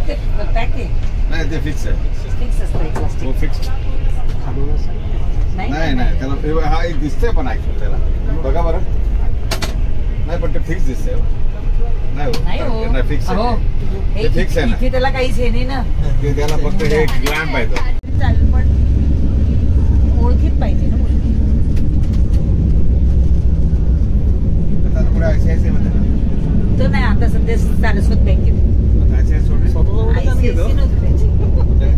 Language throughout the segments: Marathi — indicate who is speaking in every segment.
Speaker 1: ते पॅक आहे?
Speaker 2: नाही ते फिक्स आहे.
Speaker 1: फिक्स असतं एक प्लास्टिक.
Speaker 2: हो फिक्स. नाही नाही त्याला हा एक दिसतंय पण ऍक्च्युअली त्याला बघा बरं. नाही पण ते फिक्स दिसतंय. नाही फिक्स आहे. ते फिक्स आहे ना.
Speaker 1: इथे त्याला काहीच हे नाही ना.
Speaker 2: ते त्याला फक्त हे ग्लॅम्प आहे.
Speaker 1: चालेल पण ओळखीत पाहिजे ना मुलगी.
Speaker 2: आता पुढे ICICI मध्ये ना.
Speaker 1: तो नाही आता सध्या सारस्वत बँकेत. ICICI नव्हती त्याची.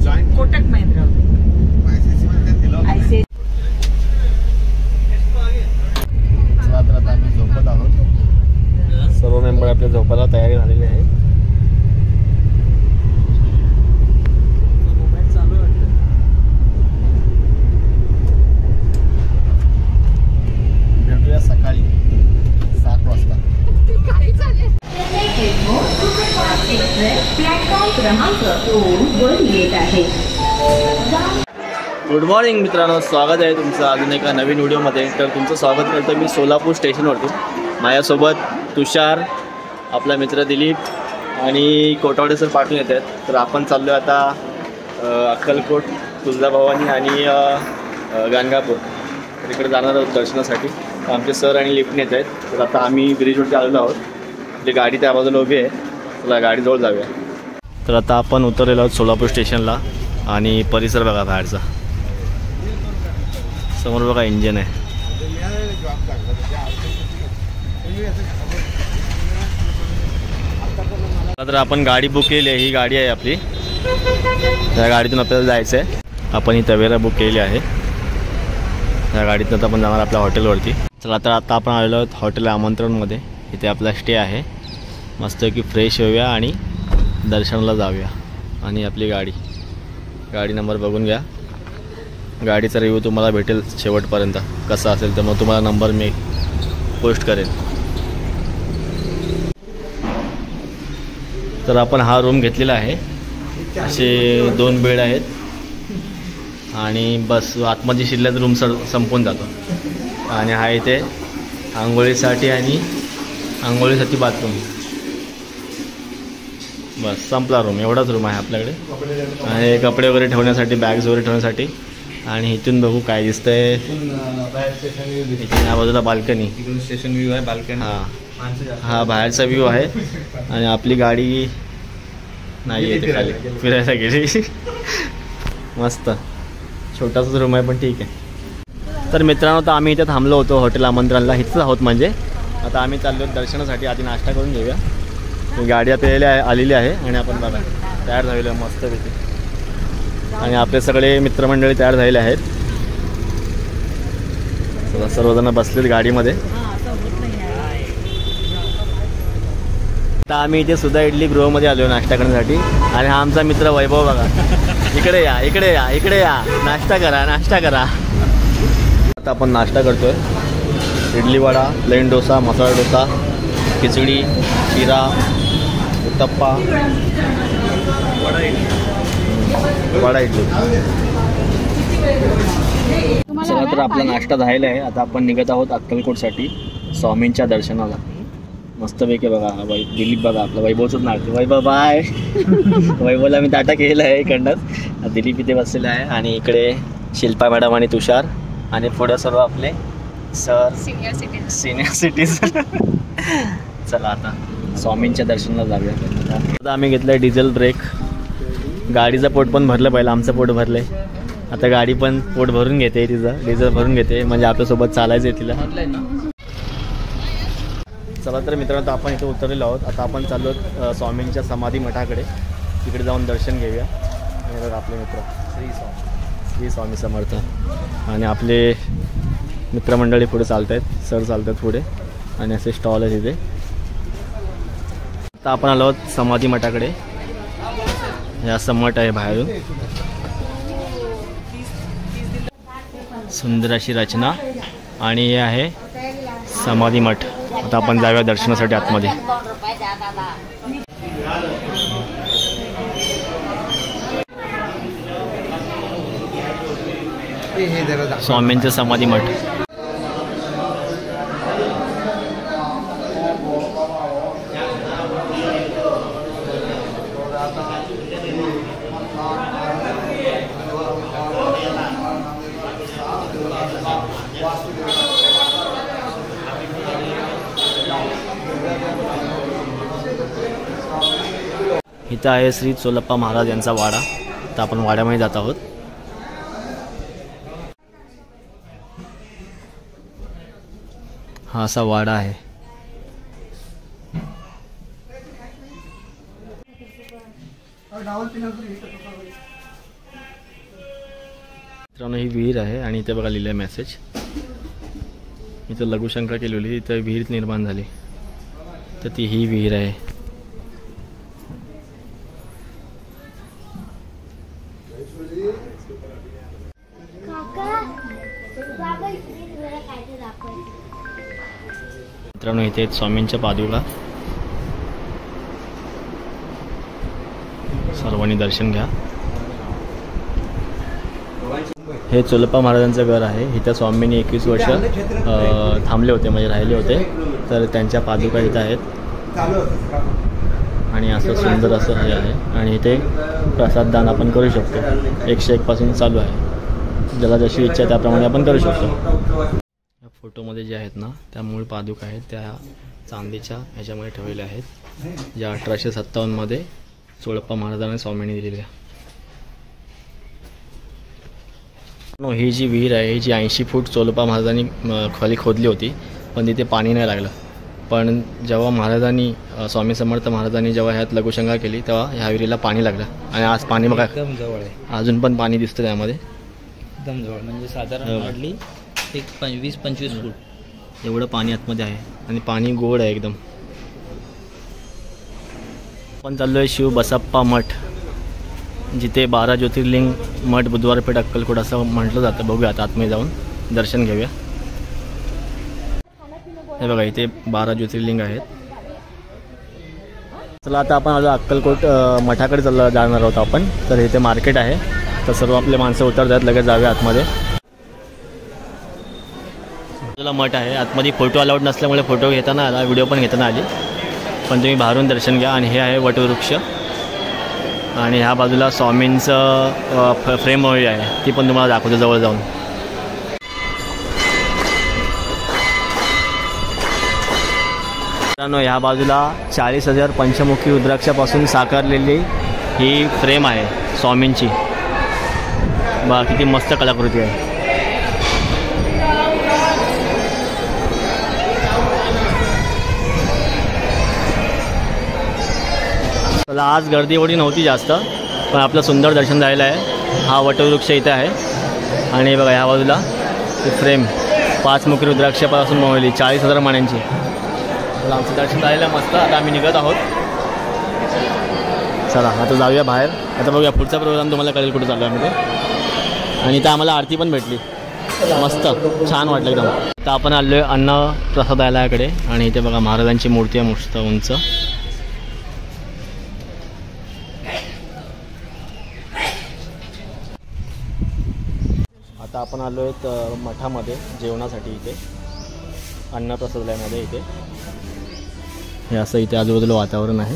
Speaker 2: जॉईन
Speaker 1: कोटक महिंद्रा होती.
Speaker 2: ICICI मध्ये दिलं.
Speaker 1: ICICI
Speaker 2: आता आम्ही झोपत आहोत. सर्व मेंबर आपल्या झोपायला तयारी झालेली आहे. भेटूया सकाळी 7 वाजता. गुड मॉर्निंग मित्रांनो, स्वागत आहे तुमचं अजून एका नवीन व्हिडिओमध्ये. तर तुमचं स्वागत करतो मी सोलापूर स्टेशनवरती. माझ्यासोबत तुषार, आपला मित्र दिलीप आणि कोटावडे सर पाठवून येत आहेत. तर आपण चाललो आहे आता अक्कलकोट, तुळजाभवानी आणि गाणगापूर. तर इकडे जाणार आहोत दर्शनासाठी. आमचे सर आणि लिफ्टने येत आहेत. तर आता आम्ही ब्रिजवरती आलेलो आहोत. आपली गाडी त्या बाजूला उभी आहे. चला गाडीजवळ जाऊया. तर आता आपण उतरलेलो आहोत सोलापूर स्टेशनला. आणि परिसर बघा बाहेरचा. समोर बघा इंजिन आहे. तर आपण गाडी बुक केली आहे. ही गाडी आहे आपली. त्या गाडीतून आपल्याला जायचं आहे. आपण ही तवेरा बुक केली आहे. त्या गाडीतून आपण जाणार आपल्या हॉटेलवरती. चला तर आता आपण आलेलो आहोत हॉटेल आमंत्रणमध्ये. इथे आपला स्टे आहे. मस्त की फ्रेश होऊया आणि दर्शनाला जाऊया. आणि आपली गाडी नंबर बघून घ्या. गाडीचा रिव्ह्यू तुम्हाला भेटेल शेवटपर्यंत कसा असेल. तर मग तुम्हाला नंबर मी पोस्ट करेन. तर आपण हा रूम घेतलेला आहे. असे 2 बेड आहेत आणि बस आतमध्ये शिरल्याचा रूम संपून जातो. आणि हा इथे आंघोळीसाठी बाथरूम. बस संपला रूम. एवढाच रूम आहे आपल्याकडे. आणि कपडे वगैरे ठेवण्यासाठी, बॅग्स वगैरे ठेवण्यासाठी. आणि इथून बघू काय दिसतंय. इथे या बाजूला बाल्कनी, स्टेशन व्ह्यू आहे. बाल्कनी हा बाहेरचा व्ह्यू आहे. आणि आपली गाडी नाही येते खाली फिरायला गेली. मस्त छोटासाच रूम आहे पण ठीक आहे. तर मित्रांनो, तर आम्ही इथे थांबलो होतो हॉटेल आमंत्रणला. इथंच आहोत म्हणजे. आता आम्ही चाललो दर्शनासाठी. आधी नाश्ता करून घेऊया. गाडी आता आलेली आहे. आणि आपण बघा तयार झालेलो आहे मस्तपैकी. आणि आपले सगळे मित्रमंडळी तयार झालेले आहेत. सर्वजण बसलेत गाडीमध्ये. आता आम्ही इथे सुद्धा इडली गृहमध्ये आलो नाश्ता करण्यासाठी. आणि हा आमचा मित्र वैभव बघा. इकडे या नाश्ता करा. आता आपण नाश्ता करतोय. इडली वडा, प्लेन डोसा, मसाला डोसा, खिचडी, शिरा, उत्तप्पा, वडा इडली. चला तर आपला नाश्ता झालेला आहे. आता आपण निघत आहोत अक्कलकोटसाठी स्वामींच्या दर्शनाला. मस्तपैकी बघा दिलीप बघा आपला वैभवचंच नाव. वैभव बाय. वैभवला मी टाटा केलेला आहे इकडनंच. दिलीप इथे बसलेला आहे. आणि इकडे शिल्पा मॅडम आणि तुषार. आणि पुढे सर्व आपले सर सिनियर सिटीजन. चला आता स्वामींच्या दर्शनाला जाऊया. आता आम्ही घेतलं डिझेल ब्रेक. गाडीचं पोट पण भरलं. पहिलं आमचं पोट भरलं आहे. आता गाडी पण पोट भरून घेते. तिचं डिझेल भरून घेते म्हणजे आपल्यासोबत चालायचं आहे तिला. चला तर मित्रांनो, आपण इथे उतरलेलो आहोत. आता आपण चाललो स्वामींच्या समाधी मठाकडे. तिकडे जाऊन दर्शन घेऊया. आणि बघा आपले मित्र श्री स्वामी समर्थ. आणि आपले मित्रमंडळी पुढे चालत आहेत. सर चालत आहेत पुढे. आणि असे स्टॉल आहे तिथे. आता आपण आलो आहोत समाधी मठाकडे. हे असं मठ आहे बाहेरून. सुंदर अशी रचना. आणि हे आहे समाधी मठ. आता आपण जाऊया दर्शनासाठी आतमध्ये. स्वामींचं समाधी मठ. इथं आहे श्री चोलप्पा महाराज यांचा वाडा. तर आपण वाड्यामध्ये जात आहोत. हा असा वाडा आहे. मित्रांनो ही विहीर आहे आणि इथे बघा लिहिलं आहे मेसेज. इथं लघुशंका केलेली, इथं विहीर निर्माण झाली, तर ती ही विहीर आहे. मित्रांनो इथे आहेत स्वामींच्या पादुका. सर्वांनी दर्शन घ्या. हे चोलप्पा महाराजांचं घर आहे. इथं स्वामींनी 21 वर्ष थांबले होते, म्हणजे राहिले होते. तर त्यांच्या पादुका इथं आहेत आणि असं सुंदर असं हे आहे. आणि इथे प्रसाद दान आपण करू शकतो. 101 पासून चालू आहे. ज्याला जशी इच्छा आहे त्याप्रमाणे आपण करू शकतो. या फोटोमध्ये जे आहेत ना त्या मूळ पादुका आहेत, त्या चांदीच्या ह्याच्यामध्ये ठेवलेल्या आहेत, ज्या 1857 मध्ये चोळप्पा महाराजांनी स्वामींनी दिलेल्या. ही जी विहीर आहे ही जी 80 फूट चोलप्पा महाराजांनी खाली खोदली होती, पण तिथे पाणी नाही लागलं. पण जेव्हा महाराजांनी स्वामी समर्थ महाराजांनी जेव्हा ह्यात लघुशंका केली तेव्हा ह्या विहिरीला पाणी लागलं. आणि आज पाणी बघा
Speaker 3: एकदम जवळ आहे.
Speaker 2: अजून पण पाणी दिसतं त्यामध्ये
Speaker 3: एकदम जवळ, म्हणजे साधारण हार्डली एक 20-25 फूट
Speaker 2: एवढं पाणी आतमध्ये आहे. आणि पाणी गोड आहे एकदम. आपण चाललो आहे शिव बसप्पा मठ, जिथे 12 ज्योतिर्लिंग मठ बुधवारपेठ अक्कलकोट असं म्हटलं जातं. बघूया आता आतमध्ये जाऊन दर्शन घेऊया. हे बघा इथे 12 ज्योतिर्लिंग आहेत. चला आता आपण आलो अक्कलकोट मठाकडे जाणार आहोत आपण. तर इथे मार्केट आहे, तर सर्व आपले माणसं उतरतात. लगेच जाऊया आतमध्ये. मठ आहे आतमध्ये. फोटो अलाउड नसल्यामुळे फोटो घेताना आला, व्हिडिओ पण घेताना आली, पण तुम्ही बाहेरून दर्शन घ्या. आणि हे आहे वटवृक्ष. आणि ह्या बाजूला स्वामींचं फ्रेम वगैरे आहे, ती पण तुम्हाला दाखवतो जवळ जाऊन. मित्रांनो ह्या बाजूला 40,000 पंचमुखी रुद्राक्षापासून साकारलेली ही फ्रेम आहे स्वामींची. बघा किती मस्त कलाकृती आहे. चला आज गर्दी एवढी नव्हती जास्त, पण आपलं सुंदर दर्शन झालेलं आहे. हा वटवृक्ष इथे आहे. आणि बघा ह्या बाजूला फ्रेम 5 मुखी रुद्राक्षापासून बनवलेली 40,000 माण्यांची. चला आमचं दर्शन झालेलं मस्त. आता आम्ही निघत आहोत. चला आता जाऊया बाहेर. आता बघूया पुढचा प्रोग्राम तुम्हाला कळेल कुठे चालू आहे मध्ये. आणि इथं आम्हाला आरती पण भेटली, मस्त छान वाटलं एकदम. आता आपण आलो आहे अन्न प्रसादालयाकडे. आणि इथे बघा महाराजांची मूर्ती आहे मस्त उंच. आता आपण आलो आहेत मठामध्ये जेवणासाठी. इथे अन्न प्रसादालयामध्ये इथे हे असं इथे आजूबाजूला वातावरण आहे.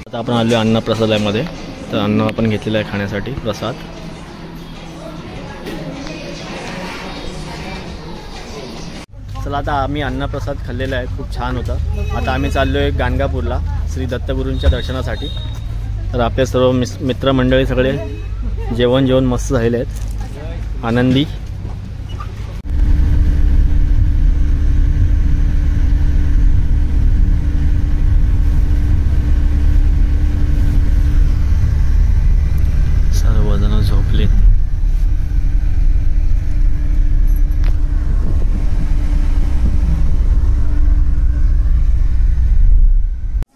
Speaker 2: आता आपण आलो अन्न प्रसादालयामध्ये. तर अन्न आपण घेतलेलं आहे खाण्यासाठी प्रसाद. चला आता आम्ही अन्नप्रसाद खाल्लेला आहे, खूप छान होता. आता आम्ही चाललो आहे गाणगापूरला श्री दत्तगुरूंच्या दर्शनासाठी. तर आपले सर्व मित्रमंडळी सगळे जेवण मस्त झालेले आहेत, आनंदी. सर्वजण झोपलेत.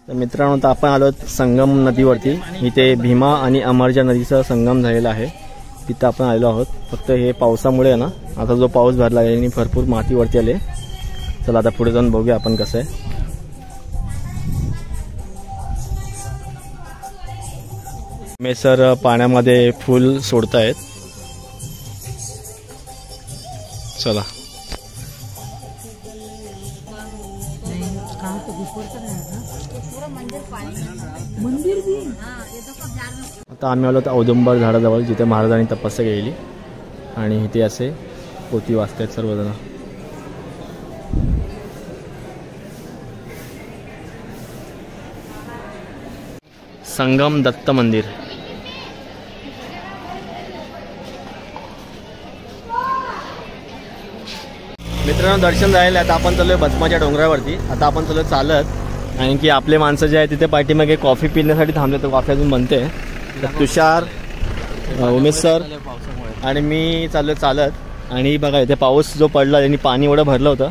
Speaker 2: तर मित्रांनो आता आपण आलो संगम नदीवरती. इथे भीमा आणि अमरजा नदीचा संगम झालेला आहे, तिथं आपण आलेलो आहोत. फक्त हे पावसामुळे ना, आता जो पाऊस भरला आहे आणि भरपूर माती वरती आले. चला आता पुढे जाऊन बघूया आपण कसं आहे. मेसर पाण्यामध्ये फूल सोडतायत. चला आता आम्ही आलो औदुंबर झाडाजवळ, जिथे महाराजांनी तपस्या केलेली. आणि इथे असे पोथी वाचतायत सर्वजण. संगम दत्त मंदिर. मित्रांनो दर्शन झालेलं आहे. आता आपण चाललोय भस्माच्या डोंगरावरती. आता आपण चाललोय चालत, कारण की आपले माणसं जे आहे तिथे पाठीमागे कॉफी पिण्यासाठी थांबले. तर कॉफी अजून बनते. तर तुषार, उमेश सर आणि मी चाललोय चालत. आणि बघा इथे पाऊस जो पडला त्यांनी पाणी एवढं भरलं होतं,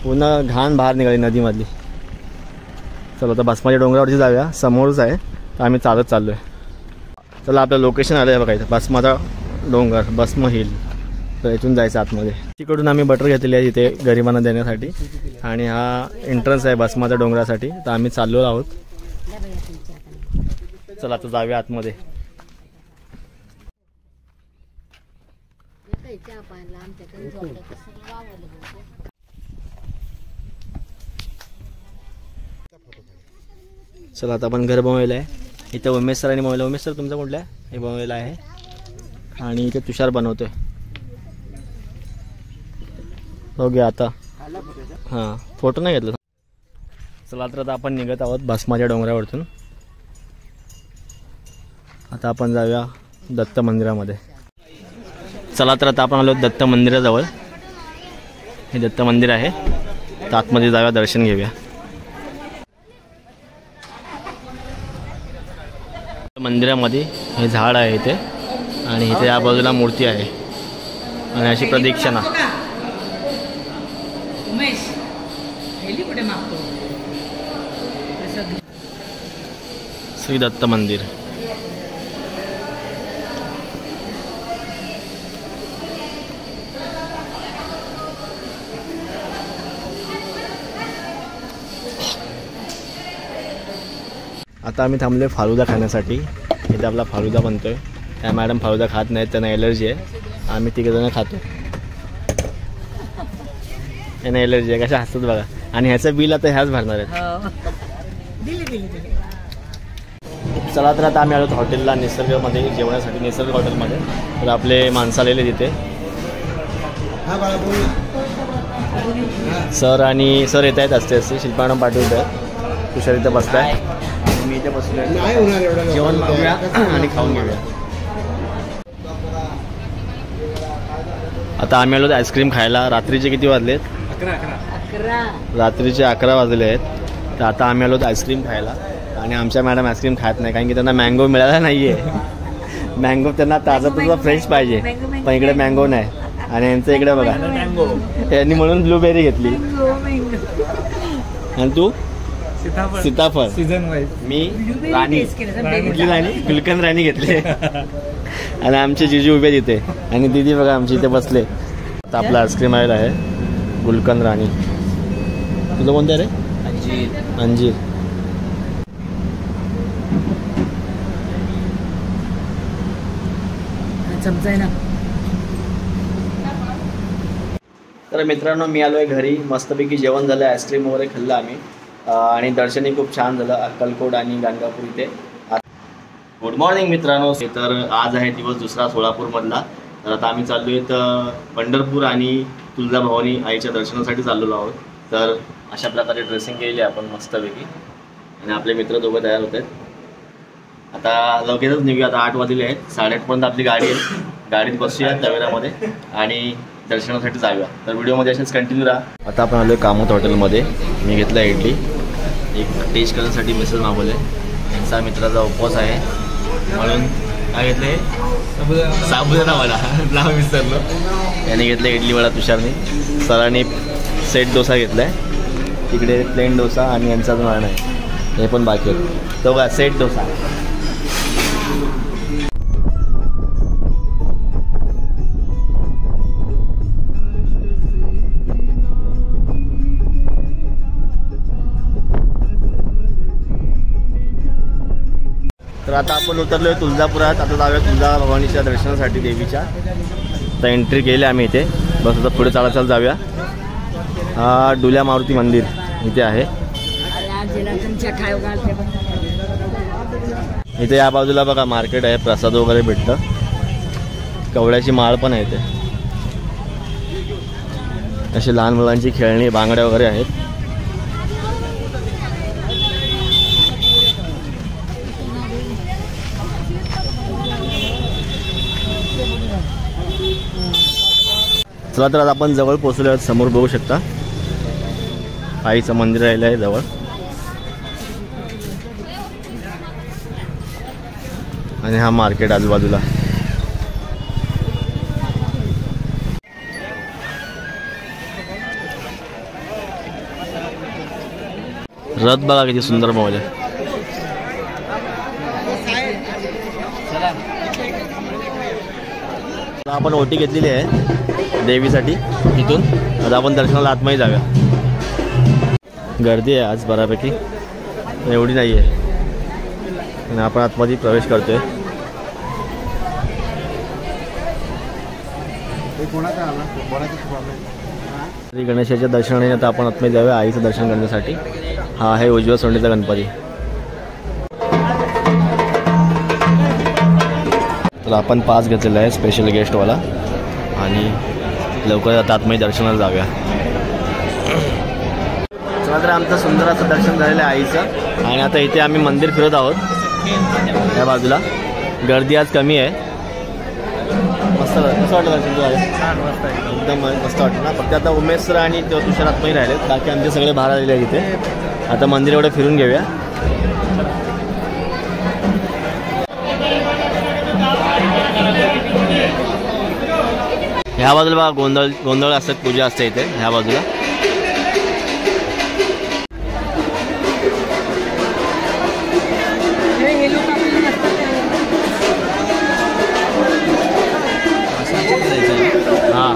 Speaker 2: पुन्हा घाण बाहेर निघाली नदीमधली. चला आता भस्माच्या डोंगरावरती जाऊया. समोरच आहे, तर आम्ही चालत चाललो आहे. चला आपलं लोकेशन आलं आहे बघा इथं, भस्माचा डोंगर, भस्म हिल. तर इथून जायचं आतमध्ये. तिकडून आम्ही बटर घेतलेली आहे इथे गरिबांना देण्यासाठी. आणि हा एंट्रन्स आहे भस्माच्या डोंगरासाठी. तर आम्ही चाललो आहोत. चला आता जाऊया आतमध्ये. चला आता आपण घर बनवलेलं आहे. इथं उमेश सरांनी बनवलं. उमेश सर तुमचं कुठलं आहे? हे बनवलेलं आहे. आणि इथे तुषार बनवतोय. हो गया आता. हां फोटो नाही घेतला. चला तर आता आपण निघत आहोत भस्माच्या डोंगरावरतून. आता आपण जाऊया दत्त मंदिरामध्ये. चला तर आता आपण आलो दत्त मंदिराजवळ. हे दत्त मंदिर आहे. तर आतमध्ये जाऊया, दर्शन घेऊया. मंदिरामध्ये हे झाड आहे इथे, आणि इथे या बाजूला मूर्ती आहे. आणि अशी प्रदक्षिणा. श्री दत्त मंदिर. आता आम्ही थांबलोय फालुदा खाण्यासाठी. इथे आपला फालुदा बनतोय. त्या मॅडम फालुदा खात नाहीत, त्यांना एलर्जी आहे. आम्ही तिघजणं खातो. यांना एलर्जी आहे. कशा हसतात बघा. आणि ह्याचं बिल आता ह्याच भरणार आहेत. चला तर आता आम्ही आलो हॉटेलला, निसर्गमध्ये जेवणासाठी. निसर्ग हॉटेलमध्ये. तर आपले माणसं आलेले तिथे. सर आणि सर येत आहेत असते शिल्पा मॅडम पाठवत आहेत. तुषार इथं बसताय. मी इथे बसलोय. जेवण मागूया आणि खाऊन घेऊया. आता आम्ही आलो आईस्क्रीम खायला. रात्रीचे किती वाजलेत? 11. रात्रीचे 11 वाजले आहेत. तर आता आम्ही आलो आईस्क्रीम खायला. आणि आमच्या मॅडम आईस्क्रीम खात नाही, कारण की त्यांना मँगो मिळाला नाही आहे. मँगो त्यांना ताजा ताजा फ्रेश पाहिजे, पण इकडे मँगो नाही. आणि यांचं इकडे बघा, यांनी म्हणून ब्लूबेरी घेतली. आणि तू? सीताफळ. Season wise. मी राणी. कुठली राणी? गुलकंद राणी घेतली. आणि आमचे जिजू उभे तिथे. आणि दीदी बघा आमची इथे बसले. तर आपला आईस्क्रीम आलेला आहे गुलकंद राणी. तुझं कोणतं रे? अंजीर. अंजीर.
Speaker 1: चमचा आहे ना.
Speaker 2: तर मित्रांनो मी आलो आहे घरी. मस्तपैकी जेवण झालं, आईस्क्रीम वगैरे खाल्लं आम्ही. आणि दर्शनही खूप छान झालं अक्कलकोट आणि गाणगापूर इथे. गुड मॉर्निंग मित्रांनो. तर आज आहे दिवस दुसरा सोलापूरमधला. तर आता आम्ही चाललो आहे तर पंढरपूर आणि तुळजाभवानी आईच्या दर्शनासाठी चाललेलो आहोत. तर अशा प्रकारे ड्रेसिंग केलेली आहे आपण मस्तपैकी. आणि आपले मित्र दोघं तयार होत आहेत. आता लगेचच निघूया. आता 8 वाजले आहेत. 8:30पर्यंत आपली गाडी आहे. गाडीत बसूया तवेरामध्ये आणि दर्शनासाठी जाऊया. तर व्हिडिओमध्ये असेच कंटिन्यू राहा. आता आपण आलो आहे कामत हॉटेलमध्ये. मी घेतलं इडली. एक टेस्ट करण्यासाठी मिसळ मागवलं आहे. यांचा मित्राचा उपवास आहे म्हणून काय घेतलं आहे? साबुदाणा वडा. नाव विसरलो. याने घेतलं इडली वडा तुषारने. सरांनी सेट डोसा घेतला आहे. तिकडे प्लेन डोसा आणि यांचा जो नाण आहे हे पण बाकी आहे. तो का सेट डोसा. तर आता आपण उतरलो आहे तुळजापुरात. आता जाऊया तुळजाभवानीच्या दर्शनासाठी देवीच्या. तर एंट्री केली आम्ही इथे. बस आता पुढे चालत जाऊया. हा डुल्या मारुती मंदिर इथे आहे. इथे या बाजूला बघा मार्केट आहे. प्रसाद वगैरे भेटतं. कवड्याची माळ पण आहे इथे. अशी लहान मुलांची खेळणी, बांगड्या वगैरे आहेत. चला तर आता आपण जवळ पोहोचलो आहोत. समोर बघू शकता आईचं मंदिर राहिलं आहे जवळ. आणि हा मार्केट आजूबाजूला. रथ बघा किती सुंदर माहोल आहे. आपण ओटी घेतलेली आहे देवीसाठी इथून. आता आपण दर्शनाला आतमध्ये जाऊया. गर्दी आहे आज बऱ्यापैकी, एवढी नाही आहे. आणि आपण आतमध्ये प्रवेश करतोय. श्री गणेशाच्या दर्शनाने आता आपण आतमध्ये जाऊया आईचं दर्शन करण्यासाठी. हा आहे उजव्या सोंडीचा गणपती. तर आपण पास घेतलेला आहे स्पेशल गेस्टवाला. आणि लवकर आता आतमध्ये दर्शनाला जाऊया. चला तर आमचं सुंदर असं दर्शन झालेलं आहे आईचं. आणि आता इथे आम्ही मंदिर फिरत आहोत या बाजूला. गर्दी आज कमी आहे. मस्त कसं वाटतं दर्शन तुला? एकदम मस्त वाटतं ना. फक्त आता उमेश सर आणि तुषार आतमध्ये राहिलेत, बाकी आमचे सगळे बाहेर आलेले आहेत इथे. आता मंदिर एवढं फिरून घेऊया. ह्या बाजूला बघा गोंधळ असतात, पूजा असते इथे ह्या बाजूला. हां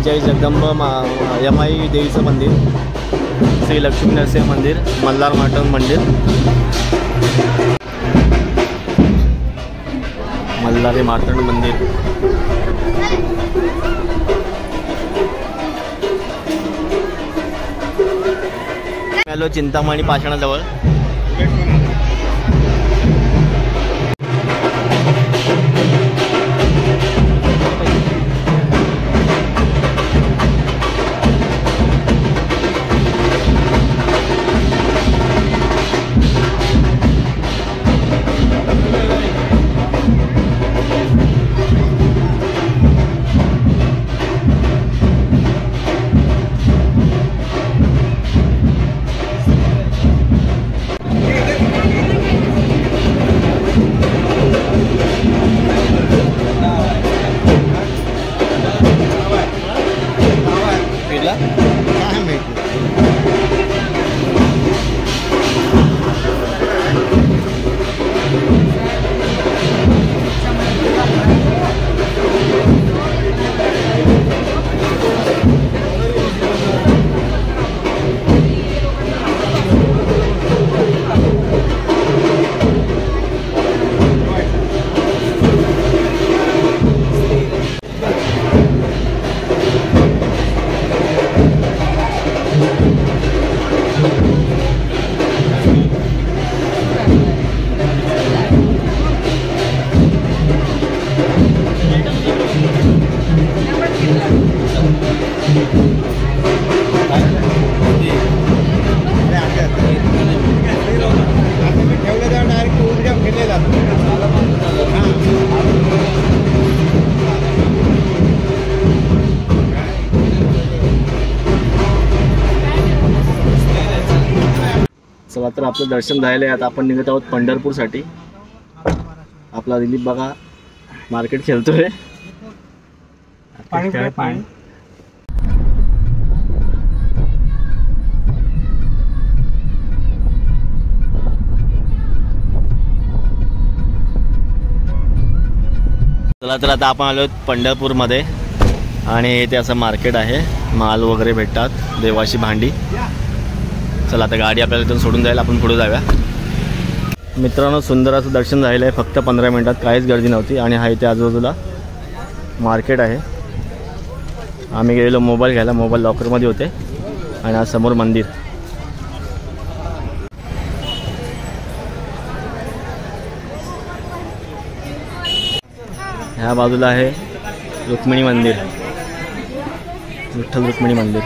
Speaker 2: जय जगदंबा यमाई देवीचं मंदिर, श्री लक्ष्मी नरसिंह मंदिर, मल्हार माटंग मंदिर, मल्हारी मार्तंड मंदिर. आलो चिंतामणी पाषाणाजवळ. तर आपलं दर्शन झालेलं आहे. आता आपण निघत आहोत पंढरपूरसाठी. आपला दिलीप बघा मार्केट खेळतोय. पाणी चला तर आता आपण आलो पंढरपूरमध्ये आणि इथे असं मार्केट आहे. माल वगैरे भेटतात, देवाची भांडी. चला आता गाडी आपल्याला इथून सोडून जायला आपण पुढे जाऊया. मित्रांनो सुंदर असं दर्शन झालेलं आहे फक्त 15 मिनिटात. काहीच गर्दी नव्हती. आणि हा इथे आजूबाजूला मार्केट आहे. आम्ही गेलेलो मोबाईल घ्यायला, मोबाईल लॉकरमध्ये होते. आणि आज समोर मंदिर. ह्या बाजूला आहे रुक्मिणी मंदिर, विठ्ठल रुक्मिणी मंदिर.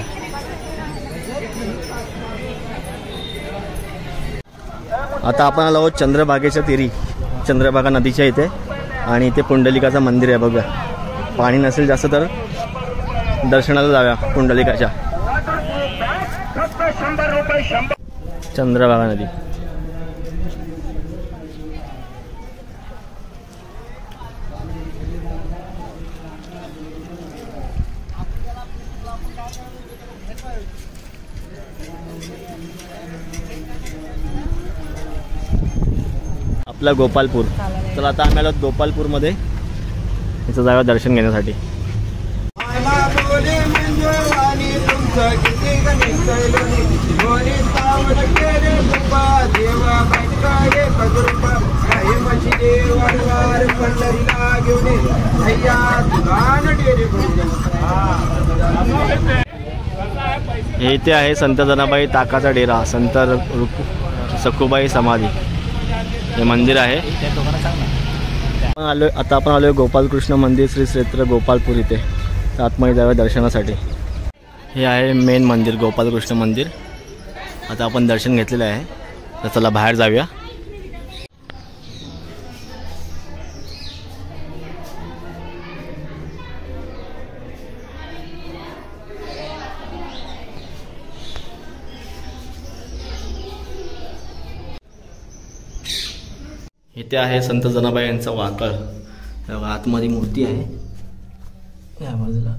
Speaker 2: आता आपण आलो आहोत चंद्रभागेच्या तीरी, चंद्रभागा नदीच्या इथे. आणि इथे पुंडलिकाचं मंदिर आहे बघा. पाणी नसेल जास्त तर दर्शनाला जाऊया पुंडलिकाच्या. चंद्रभागा नदी. आपला गोपालपूर. चला आता आम्ही आलो गोपालपूरमध्ये. इथं जाऊया दर्शन घेण्यासाठी. हे इथे आहे संत जनाबाई ताकाचा डेरा, संत सखुबाई समाधी. हे मंदिर आहे. आपण आलोय गोपालकृष्ण मंदिर, श्री क्षेत्र गोपालपूर इथे. आतमध्ये जाऊया दर्शनासाठी. हे आहे मेन मंदिर, गोपालकृष्ण मंदिर. आता आपण दर्शन घेतलेलं आहे. तर चला बाहेर जाऊया. इथे आहे संत जनाबाई यांचा वाकळ. आतमध्ये मूर्ती आहे. या बाजूला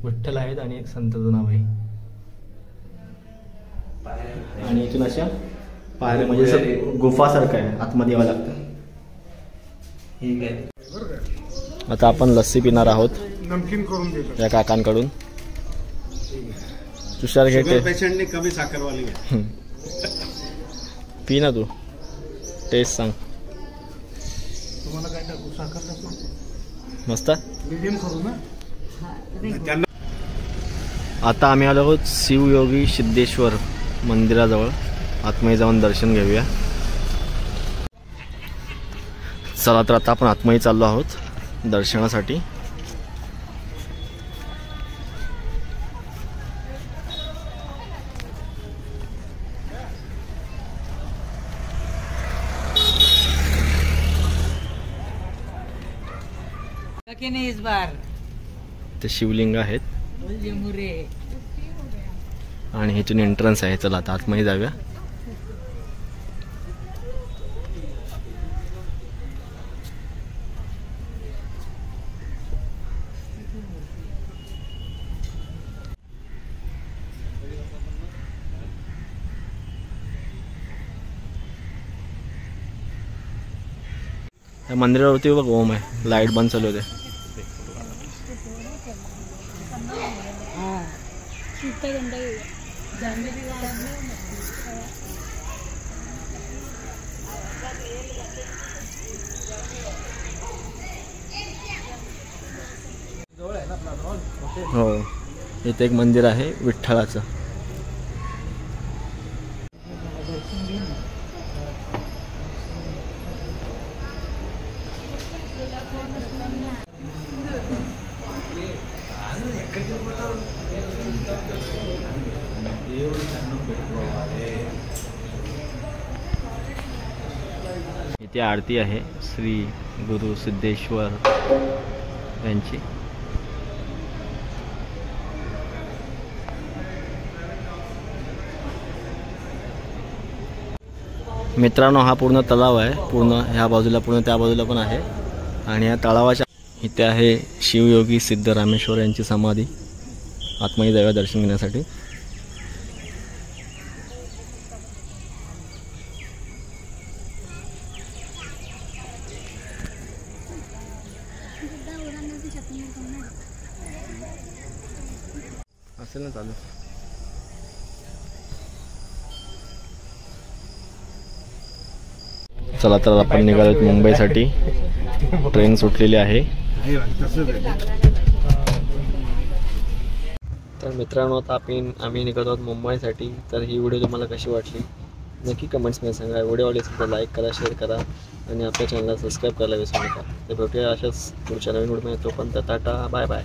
Speaker 2: विठ्ठल आहेत आणि संत जनाबाई. आणि इथून अशा पायऱ्या म्हणजे गुफासारखं आहे, आतमध्ये यावं लागतं. आता आपण लस्सी पिणार आहोत या काकांकडून. तुषार घेते
Speaker 4: पेशंटने कमी साखरवाली
Speaker 2: पी ना तू. टेस्ट सांग.
Speaker 4: तुम्हाला काय टाकू? साखर टाकू?
Speaker 2: मस्त.
Speaker 4: मीडियम करू ना.
Speaker 2: आता आम्ही आलो आहोत शिवयोगी सिद्धेश्वर मंदिराजवळ. आतमध्ये जाऊन दर्शन घेऊया. चला तर आता आपण आतमध्ये चाललो आहोत दर्शनासाठी.
Speaker 1: इस बार
Speaker 2: ते शिवलिंग आहेत आणि इथून एंट्रन्स आहे. चला आता आतमध्ये जाऊया. त्या मंदिरावरती बघ ओम आहे. लाईट बंद चालू होते. हो इथे एक मंदिर आहे विठ्ठलाचं. इथे आरती आहे श्री गुरु सिद्धेश्वर यांची. मित्रांनो हा पूर्ण तलाव आहे, पूर्ण ह्या बाजूला पूर्ण त्या बाजूला पण आहे. आणि या तलावाच्या इथे आहे शिवयोगी सिद्धरामेश्वर यांची समाधी. आतमध्ये जाऊया दर्शन घेण्यासाठी. असेल ना चालू. चला तर आपण निघालोत मुंबईसाठी. ट्रेन सुटलेली आहे. तर मित्रांनो आता आम्ही निघत आहोत मुंबईसाठी. तर ही व्हिडिओ तुम्हाला कशी वाटली नक्की कमेंट्समध्ये सांगा. व्हिडिओ आवडली असेल तर लाईक करा, शेअर करा आणि आपल्या चॅनलला सबस्क्राईब करायला विसरू नका. तर भेटूया अशाच पुढच्या नवीन व्हिडिओमध्ये. तोपर्यंत टाटा, बाय बाय.